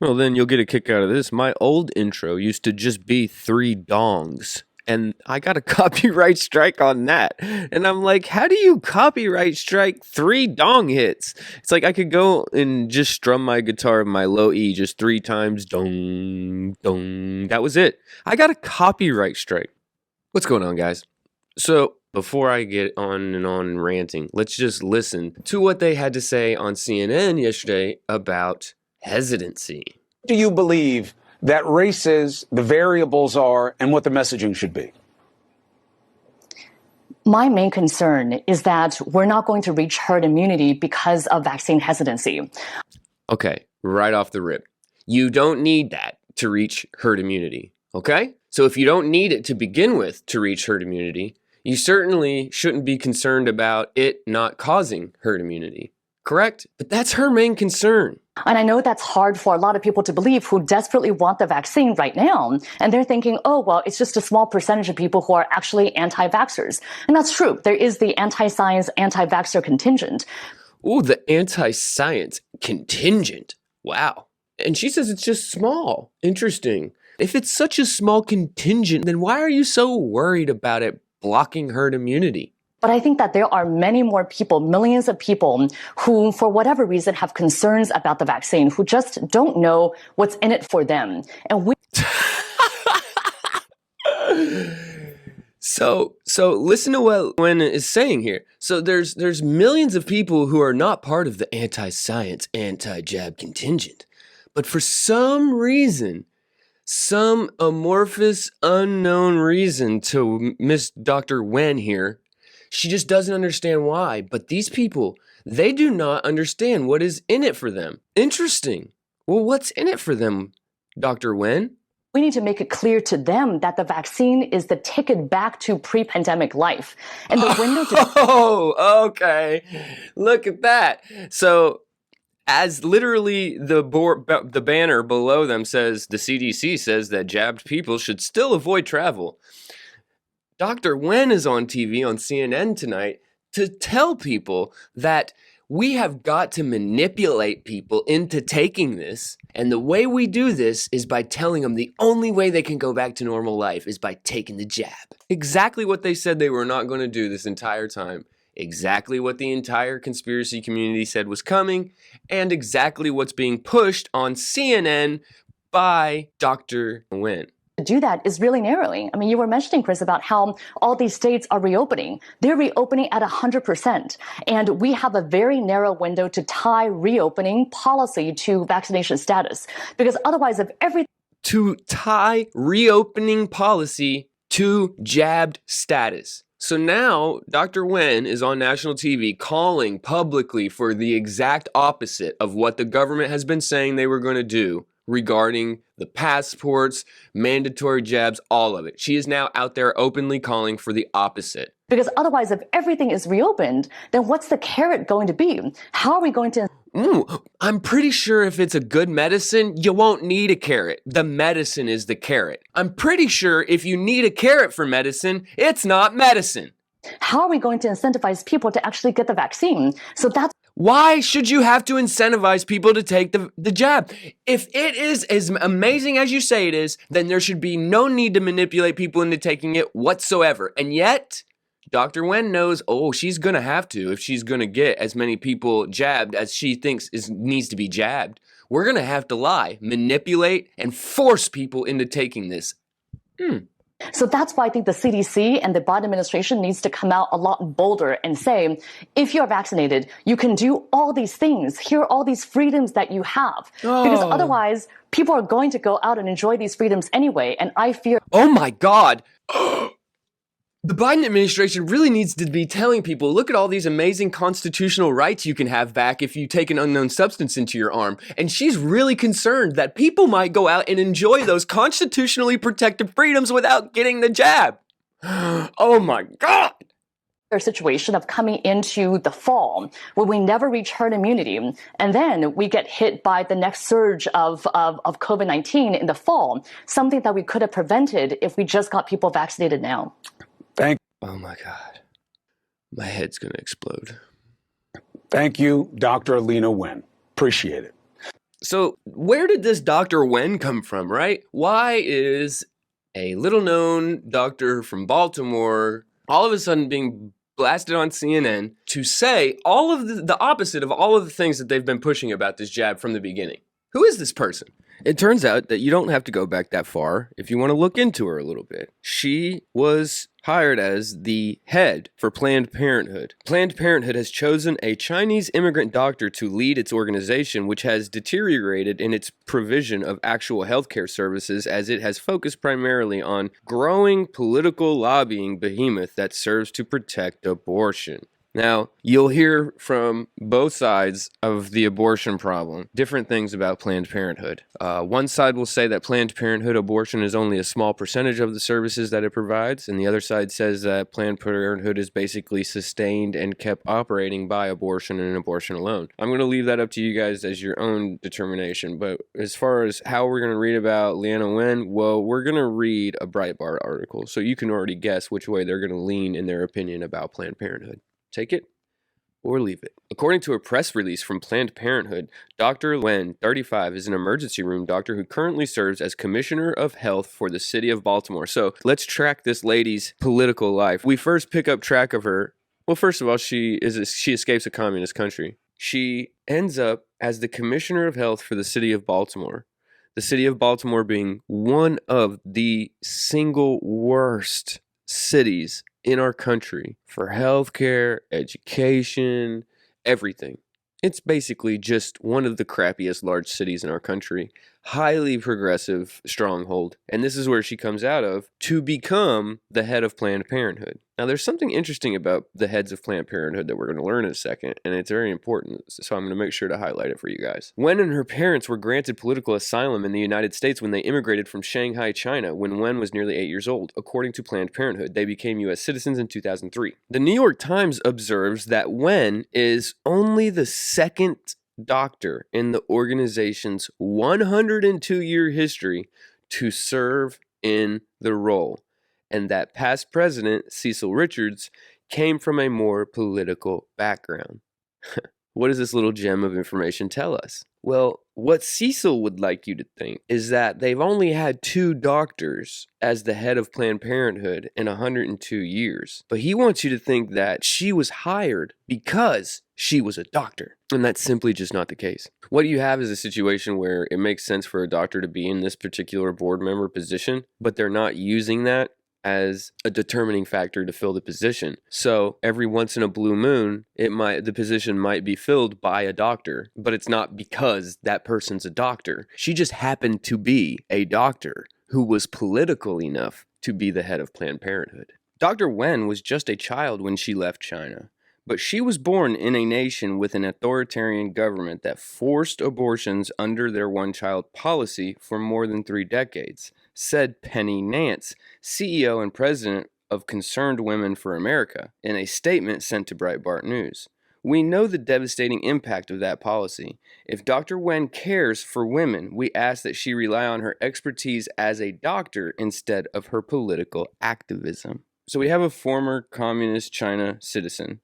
Well, then you'll get a kick out of this. My old intro used to just be three dongs. And I got a copyright strike on that. And I'm like, how do you copyright strike three dong hits? It's like I could go and just strum my guitar of my low E just three times. Dong, dong. That was it. I got a copyright strike. What's going on, guys? So, before I get on and on ranting, let's just listen to what they had to say on CNN yesterday about hesitancy. Do you believe that race is, the variables are, and what the messaging should be? My main concern is that we're not going to reach herd immunity because of vaccine hesitancy. Okay, right off the rip. You don't need that to reach herd immunity, okay? So if you don't need it to begin with to reach herd immunity, you certainly shouldn't be concerned about it not causing herd immunity, correct? But that's her main concern. And I know that's hard for a lot of people to believe who desperately want the vaccine right now. And they're thinking, oh, well, it's just a small percentage of people who are actually anti-vaxxers. And that's true. There is the anti-science, anti-vaxxer contingent. Ooh, the anti-science contingent. Wow. And she says it's just small. Interesting. If it's such a small contingent, then why are you so worried about it blocking herd immunity? But I think that there are many more people, millions of people who, for whatever reason, have concerns about the vaccine, who just don't know what's in it for them. And we So listen to what Wen is saying here. So there's millions of people who are not part of the anti-science, anti-jab contingent. But for some reason, some amorphous, unknown reason to Miss Dr. Wen here, she just doesn't understand why. But these people, they do not understand what is in it for them. Interesting. Well, what's in it for them, Dr. Wen? we need to make it clear to them that the vaccine is the ticket back to pre-pandemic life. And the window to Oh, okay. Look at that. So, as literally the banner below them says, the CDC says that jabbed people should still avoid travel. Dr. Wen is on TV on CNN tonight to tell people that we have got to manipulate people into taking this. And the way we do this is by telling them the only way they can go back to normal life is by taking the jab. Exactly what they said they were not going to do this entire time. Exactly what the entire conspiracy community said was coming. And exactly what's being pushed on CNN by Dr. Wen. do that is really narrowing. I mean, you were mentioning, Chris, about how all these states are reopening. They're reopening at 100%. And we have a very narrow window to tie reopening policy to vaccination status. Because otherwise, if everything to tie reopening policy to jabbed status. So now Dr. Wen is on national TV calling publicly for the exact opposite of what the government has been saying they were going to do regarding the passports, mandatory jabs, all of it. She is now out there openly calling for the opposite. Because otherwise, if everything is reopened, then what's the carrot going to be? How are we going to... I'm pretty sure if it's a good medicine, you won't need a carrot. The medicine is the carrot. I'm pretty sure if you need a carrot for medicine, it's not medicine. How are we going to incentivize people to actually get the vaccine? So that's... Why should you have to incentivize people to take the jab? If it is as amazing as you say it is, then there should be no need to manipulate people into taking it whatsoever. And yet, Dr. Wen knows, she's going to have to if she's going to get as many people jabbed as she thinks needs to be jabbed. We're going to have to lie, manipulate, and force people into taking this. So that's why I think the CDC and the Biden administration needs to come out a lot bolder and say, if you're vaccinated, you can do all these things. Here are all these freedoms that you have. Because otherwise, people are going to go out and enjoy these freedoms anyway. And I fear... Oh my God. The Biden administration really needs to be telling people, look at all these amazing constitutional rights you can have back if you take an unknown substance into your arm. And she's really concerned that people might go out and enjoy those constitutionally protected freedoms without getting the jab. Oh my God. Situation of coming into the fall where we never reach herd immunity, and then we get hit by the next surge of COVID-19 in the fall, something that we could have prevented if we just got people vaccinated now. Oh my God. My head's going to explode. Thank you, Dr. Leana Wen. Appreciate it. So where did this Dr. Wen come from, right? Why is a little known doctor from Baltimore all of a sudden being blasted on CNN to say all of the opposite of all of the things that they've been pushing about this jab from the beginning? Who is this person? It turns out that you don't have to go back that far if you want to look into her a little bit. She was hired as the head for Planned Parenthood. Planned Parenthood has chosen a Chinese immigrant doctor to lead its organization, which has deteriorated in its provision of actual healthcare services as it has focused primarily on growing political lobbying behemoth that serves to protect abortion. Now, you'll hear from both sides of the abortion problem different things about Planned Parenthood. One side will say that Planned Parenthood abortion is only a small percentage of the services that it provides, and the other side says that Planned Parenthood is basically sustained and kept operating by abortion and abortion alone. I'm going to leave that up to you guys as your own determination, but as far as how we're going to read about Leana Wen, well, we're going to read a Breitbart article, so you can already guess which way they're going to lean in their opinion about Planned Parenthood. Take it or leave it. According to a press release from Planned Parenthood, Dr. Wen, 35, is an emergency room doctor who currently serves as Commissioner of Health for the city of Baltimore. So let's track this lady's political life. We first pick up track of her. Well, first of all, she escapes a communist country. She ends up as the Commissioner of Health for the city of Baltimore. The city of Baltimore being one of the single worst cities in our country for healthcare, education, everything. It's basically just one of the crappiest large cities in our country. Highly progressive stronghold. And this is where she comes out of to become the head of Planned Parenthood. Now, there's something interesting about the heads of Planned Parenthood that we're going to learn in a second, and it's very important, so I'm going to make sure to highlight it for you guys. Wen and her parents were granted political asylum in the United States when they immigrated from Shanghai, China, when Wen was nearly 8 years old. According to Planned Parenthood, they became U.S. citizens in 2003. The New York Times observes that Wen is only the second doctor in the organization's 102-year history to serve in the role, and that past president Cecil Richards came from a more political background. What does this little gem of information tell us? Well, what Cecil would like you to think is that they've only had 2 doctors as the head of Planned Parenthood in 102 years. But he wants you to think that she was hired because she was a doctor. And that's simply just not the case. What you have is a situation where it makes sense for a doctor to be in this particular board member position, but they're not using that as a determining factor to fill the position. So every once in a blue moon, the position might be filled by a doctor, but it's not because that person's a doctor. She just happened to be a doctor who was political enough to be the head of Planned Parenthood. Dr. Wen was just a child when she left China, but she was born in a nation with an authoritarian government that forced abortions under their one-child policy for more than 3 decades, said Penny Nance, CEO and president of Concerned Women for America, in a statement sent to Breitbart News. We know the devastating impact of that policy. If Dr. Wen cares for women, we ask that she rely on her expertise as a doctor instead of her political activism. So we have a former communist China citizen.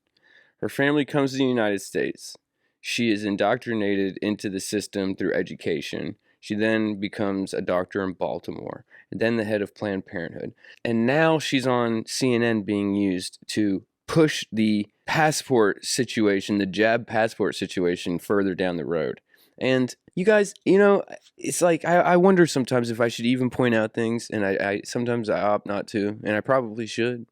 Her family comes to the United States. She is indoctrinated into the system through education. She then becomes a doctor in Baltimore, and then the head of Planned Parenthood. And now she's on CNN being used to push the passport situation, the jab passport situation, further down the road. And you guys, it's like I wonder sometimes if I should even point out things, and I sometimes I opt not to, and I probably should.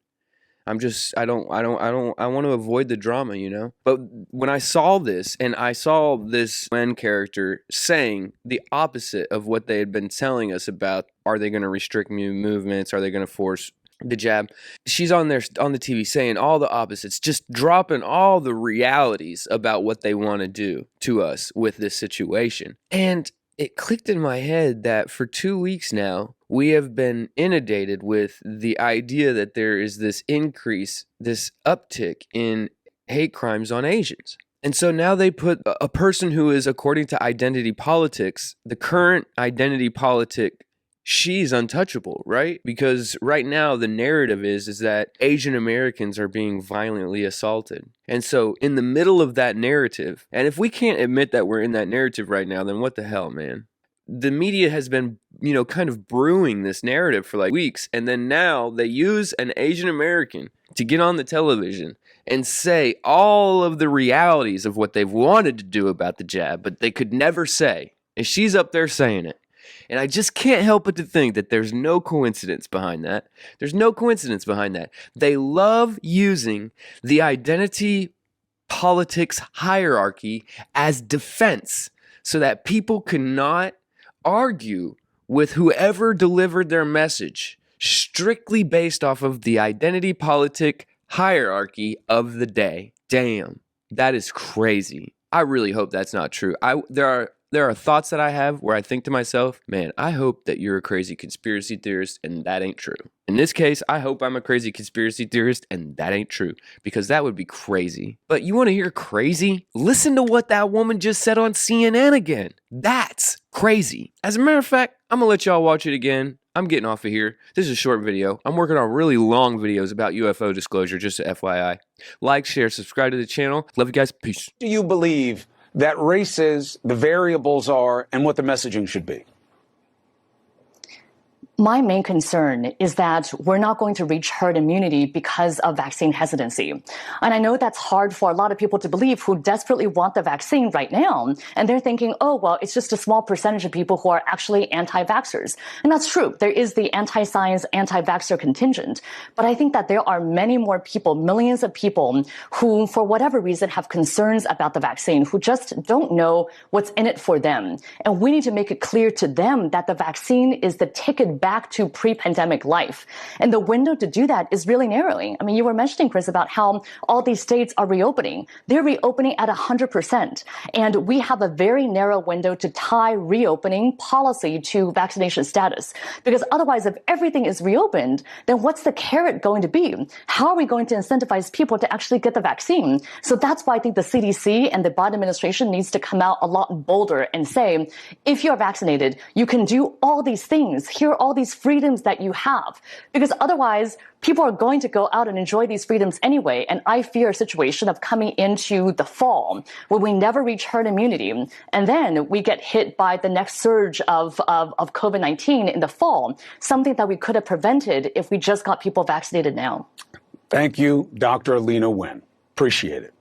I want to avoid the drama, But when I saw this, and I saw this Wen character saying the opposite of what they had been telling us about, are they going to restrict movements? Are they going to force the jab? She's on the TV saying all the opposites, just dropping all the realities about what they want to do to us with this situation. And it clicked in my head that for 2 weeks now, we have been inundated with the idea that there is this increase, this uptick in hate crimes on Asians. And so now they put a person who is, according to identity politics, the current identity politic she's untouchable, right? Because right now the narrative is that Asian Americans are being violently assaulted. And so in the middle of that narrative, and if we can't admit that we're in that narrative right now, then what the hell, man? The media has been, kind of brewing this narrative for like weeks, and then now they use an Asian American to get on the television and say all of the realities of what they've wanted to do about the jab, but they could never say. And she's up there saying it. And I just can't help but to think that there's no coincidence behind that. There's no coincidence behind that. They love using the identity politics hierarchy as defense so that people cannot argue with whoever delivered their message strictly based off of the identity politic hierarchy of the day. Damn, that is crazy. I really hope that's not true. There are thoughts that I have where I think to myself, man, I hope that you're a crazy conspiracy theorist and that ain't true. In this case, I hope I'm a crazy conspiracy theorist and that ain't true, because that would be crazy. But you want to hear crazy? Listen to what that woman just said on CNN again. That's crazy. As a matter of fact, I'm going to let y'all watch it again. I'm getting off of here. This is a short video. I'm working on really long videos about UFO disclosure, just a FYI. Like, share, subscribe to the channel. Love you guys. Peace. Do you believe that race is, the variables are, and what the messaging should be? My main concern is that we're not going to reach herd immunity because of vaccine hesitancy. And I know that's hard for a lot of people to believe who desperately want the vaccine right now. And they're thinking, oh, well, it's just a small percentage of people who are actually anti-vaxxers. And that's true. There is the anti-science, anti-vaxxer contingent. But I think that there are many more people, millions of people who, for whatever reason, have concerns about the vaccine, who just don't know what's in it for them. And we need to make it clear to them that the vaccine is the ticket back to pre-pandemic life. And the window to do that is really narrowing. I mean, you were mentioning, Chris, about how all these states are reopening. They're reopening at 100%. And we have a very narrow window to tie reopening policy to vaccination status. Because otherwise, if everything is reopened, then what's the carrot going to be? How are we going to incentivize people to actually get the vaccine? So that's why I think the CDC and the Biden administration needs to come out a lot bolder and say, if you're vaccinated, you can do all these things. Here are all these freedoms that you have, because otherwise people are going to go out and enjoy these freedoms anyway. And I fear a situation of coming into the fall where we never reach herd immunity. And then we get hit by the next surge of COVID-19 in the fall, something that we could have prevented if we just got people vaccinated now. Thank you, Dr. Leana Wen. Appreciate it.